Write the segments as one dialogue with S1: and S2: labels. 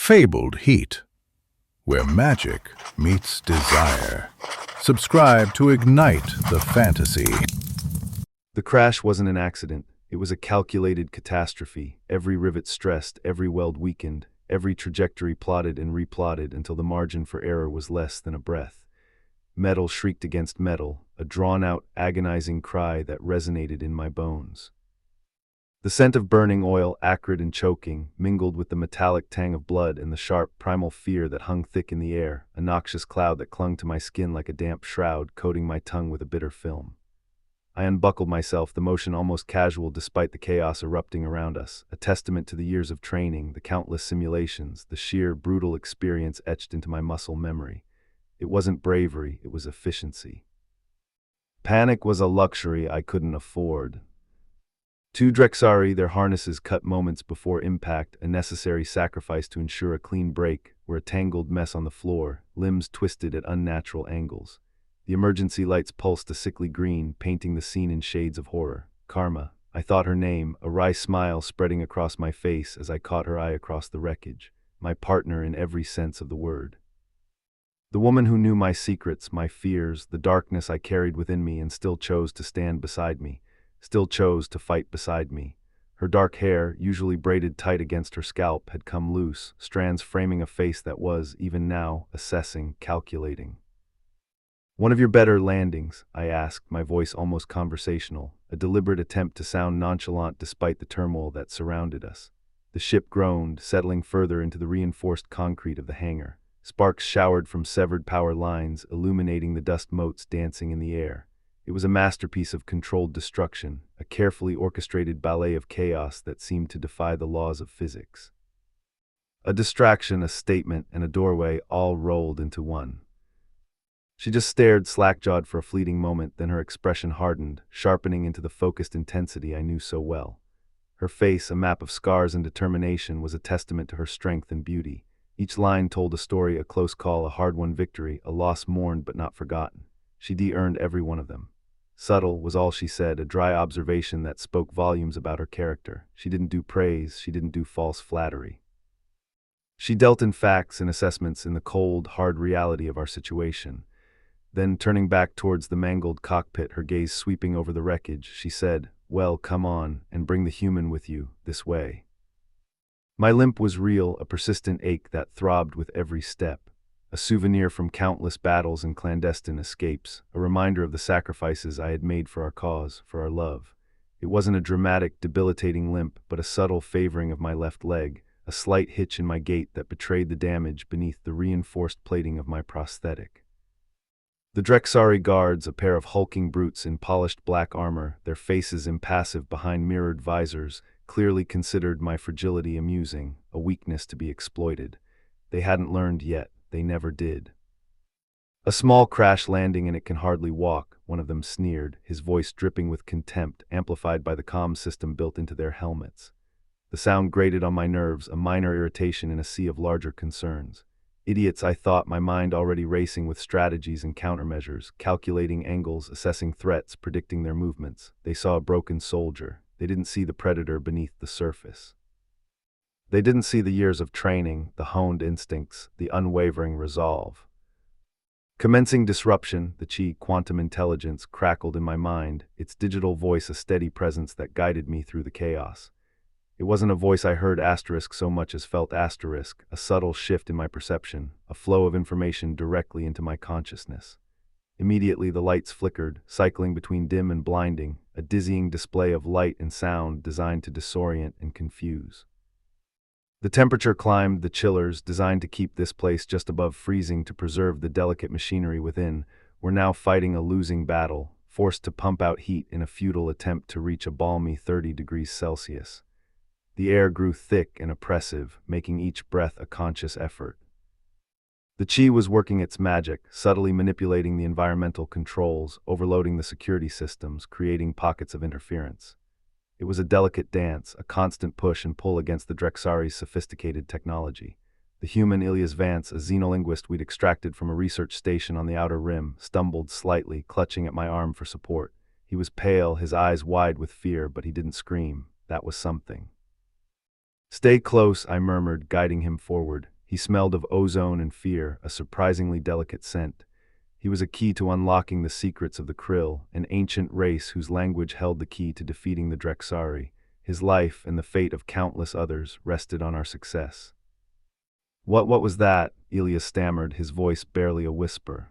S1: fabled heat, where magic meets desire. Subscribe to ignite the fantasy.
S2: The crash wasn't an accident. It was a calculated catastrophe. Every rivet stressed, every weld weakened, every trajectory plotted and replotted until the margin for error was less than a breath. Metal shrieked against metal, a drawn-out, agonizing cry that resonated in my bones. The scent of burning oil, acrid and choking, mingled with the metallic tang of blood and the sharp, primal fear that hung thick in the air, a noxious cloud that clung to my skin like a damp shroud, coating my tongue with a bitter film. I unbuckled myself, the motion almost casual despite the chaos erupting around us, a testament to the years of training, the countless simulations, the sheer, brutal experience etched into my muscle memory. It wasn't bravery, it was efficiency. Panic was a luxury I couldn't afford. Two Drexari, their harnesses cut moments before impact, a necessary sacrifice to ensure a clean break, were a tangled mess on the floor, limbs twisted at unnatural angles. The emergency lights pulsed a sickly green, painting the scene in shades of horror. Karma. I thought her name, a wry smile spreading across my face as I caught her eye across the wreckage. My partner in every sense of the word. The woman who knew my secrets, my fears, the darkness I carried within me and still chose to stand beside me, still chose to fight beside me. Her dark hair, usually braided tight against her scalp, had come loose, strands framing a face that was, even now, assessing, calculating. "One of your better landings?" I asked, my voice almost conversational, a deliberate attempt to sound nonchalant despite the turmoil that surrounded us. The ship groaned, settling further into the reinforced concrete of the hangar. Sparks showered from severed power lines, illuminating the dust motes dancing in the air. It was a masterpiece of controlled destruction, a carefully orchestrated ballet of chaos that seemed to defy the laws of physics. A distraction, a statement, and a doorway all rolled into one. She just stared slack-jawed for a fleeting moment, then her expression hardened, sharpening into the focused intensity I knew so well. Her face, a map of scars and determination, was a testament to her strength and beauty. Each line told a story, a close call, a hard-won victory, a loss mourned but not forgotten. She de-earned every one of them. Subtle was all she said, a dry observation that spoke volumes about her character. She didn't do praise, she didn't do false flattery. She dealt in facts and assessments, in the cold, hard reality of our situation. Then, turning back towards the mangled cockpit, her gaze sweeping over the wreckage, she said, "Well, come on, and bring the human with you, this way." My limp was real, a persistent ache that throbbed with every step. A souvenir from countless battles and clandestine escapes, a reminder of the sacrifices I had made for our cause, for our love. It wasn't a dramatic, debilitating limp, but a subtle favoring of my left leg, a slight hitch in my gait that betrayed the damage beneath the reinforced plating of my prosthetic. The Drexari guards, a pair of hulking brutes in polished black armor, their faces impassive behind mirrored visors, clearly considered my fragility amusing, a weakness to be exploited. They hadn't learned yet. They never did. "A small crash landing and it can hardly walk," one of them sneered, his voice dripping with contempt, amplified by the comm system built into their helmets. The sound grated on my nerves, a minor irritation in a sea of larger concerns. Idiots, I thought, my mind already racing with strategies and countermeasures, calculating angles, assessing threats, predicting their movements. They saw a broken soldier. They didn't see the predator beneath the surface. They didn't see the years of training, the honed instincts, the unwavering resolve. Commencing disruption, the Chi quantum intelligence crackled in my mind, its digital voice a steady presence that guided me through the chaos. It wasn't a voice I heard asterisk so much as felt asterisk, a subtle shift in my perception, a flow of information directly into my consciousness. Immediately the lights flickered, cycling between dim and blinding, a dizzying display of light and sound designed to disorient and confuse. The temperature climbed, the chillers, designed to keep this place just above freezing to preserve the delicate machinery within, were now fighting a losing battle, forced to pump out heat in a futile attempt to reach a balmy 30 degrees Celsius. The air grew thick and oppressive, making each breath a conscious effort. The Chi was working its magic, subtly manipulating the environmental controls, overloading the security systems, creating pockets of interference. It was a delicate dance, a constant push and pull against the Drexari's sophisticated technology. The human Ilias Vance, a xenolinguist we'd extracted from a research station on the outer rim, stumbled slightly, clutching at my arm for support. He was pale, his eyes wide with fear, but he didn't scream. That was something. "Stay close," I murmured, guiding him forward. He smelled of ozone and fear, a surprisingly delicate scent. He was a key to unlocking the secrets of the Krill, an ancient race whose language held the key to defeating the Drexari. His life and the fate of countless others rested on our success. What was that? Ilya stammered, his voice barely a whisper.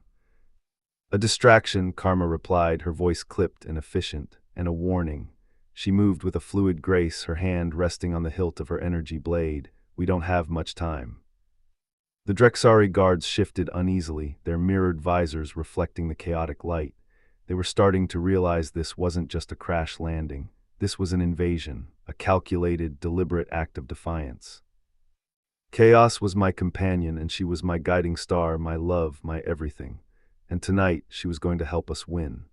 S2: A distraction, Karma replied, her voice clipped and efficient, and a warning. She moved with a fluid grace, her hand resting on the hilt of her energy blade. We don't have much time. The Drexari guards shifted uneasily, their mirrored visors reflecting the chaotic light. They were starting to realize this wasn't just a crash landing. This was an invasion, a calculated, deliberate act of defiance. Chaos was my companion, and she was my guiding star, my love, my everything. And tonight, she was going to help us win.